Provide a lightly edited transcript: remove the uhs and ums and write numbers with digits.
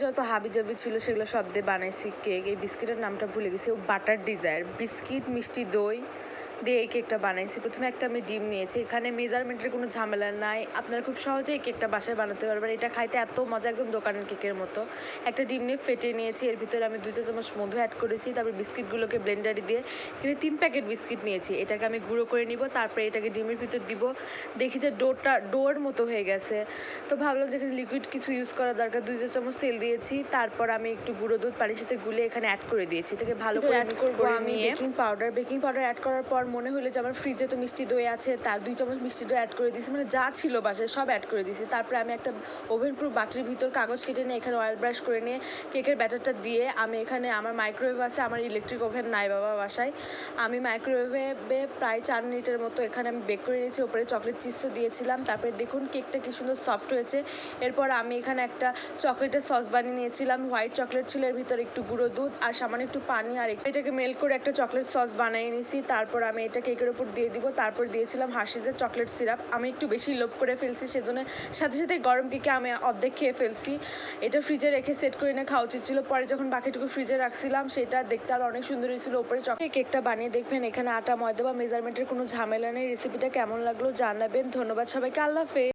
যত হাবিজাবি ছিল সেগুলো সব দিয়ে বানাইছি কেক। এই বিস্কিটের নামটা ভুলে গেছি, বাটার ডিজায়ার বিস্কিট, মিষ্টি দই দিয়ে এই কেকটা বানাইছি। প্রথমে একটা আমি ডিম নিয়েছি, এখানে মেজারমেন্টের কোনো ঝামেলা নাই, আপনারা খুব সহজেই কেকটা বাসায় বানাতে পারবেন। এটা খাইতে এত মজা, একদম দোকানের কেকের মতো। একটা ডিম নিয়ে ফেটে নিয়েছি, এর ভিতরে আমি 2 চামচ মধু অ্যাড করেছি, তারপর বিস্কিটগুলোকে ব্লেন্ডারে দিয়ে এখানে 3 প্যাকেট বিস্কিট নিয়েছি, এটাকে আমি গুঁড়ো করে নিব, তারপরে এটাকে ডিমের ভিতর দিব। দেখি যে ডোর মতো হয়ে গেছে, তো ভাবলাম যে এখানে লিকুইড কিছু ইউজ করা দরকার। 2 চামচ তেল দিয়েছি, তারপর আমি একটু গুঁড়ো দুধ পানির সাথে গুলে এখানে অ্যাড করে দিয়েছি, এটাকে ভালো করে অ্যাড করবো আমি বেকিং পাউডার অ্যাড করার পর মনে হলো যে আমার ফ্রিজে তো মিষ্টি দই আছে, তার 2 চামচ মিষ্টি দই অ্যাড করে দিয়েছি, মানে যা ছিল বাসায় সব অ্যাড করে দিয়েছি। তারপরে আমি একটা ওভেন প্রুফ বাটির ভিতর কাগজ কেটে নিয়ে এখানে অয়েল ব্রাশ করে নিয়ে কেকের ব্যাটারটা দিয়ে আমি এখানে, আমার মাইক্রোওয়েভ আছে, আমার ইলেকট্রিক ওভেন নাই বাবা বাসায়, আমি মাইক্রোওয়েভে প্রায় 4 মিনিটের মতো এখানে আমি বেক করে নিয়েছি। ওপরে চকলেট চিপসও দিয়েছিলাম। তারপরে দেখুন কেকটা কি সুন্দর সফট হয়েছে। এরপর আমি এখানে একটা চকলেটের সস বানিয়ে নিয়েছিলাম, হোয়াইট চকলেট ছিল, এর ভিতরে একটু গুঁড়ো দুধ আর সামান্য একটু পানি, আর এটাকে মেল্ট করে একটা চকলেট সস বানিয়ে নিয়েছি। তারপর আমি এটা কেকের উপর দিয়ে দিব। তারপর দিয়েছিলাম হার্শিজের চকলেট সিরাপ, আমি একটু বেশি লোভ করে ফেলছি, সেজন্য সাথে সাথে গরম কেকে আমি অর্ধেক খেয়ে ফেলছি। এটা ফ্রিজে রেখে সেট করে নিয়ে খাওয়া উচিত ছিল। পরে যখন বাকিটুকু ফ্রিজে রাখছিলাম সেটা দেখতে আরও অনেক সুন্দর হয়েছিল। উপরে চকলেট কেকটা বানিয়ে দেখবেন, এখানে আটা ময়দা বা মেজারমেন্টের কোনো ঝামেলা নেই। রেসিপিটা কেমন লাগলো জানাবেন। ধন্যবাদ সবাইকে, আল্লাহ হাফেজ।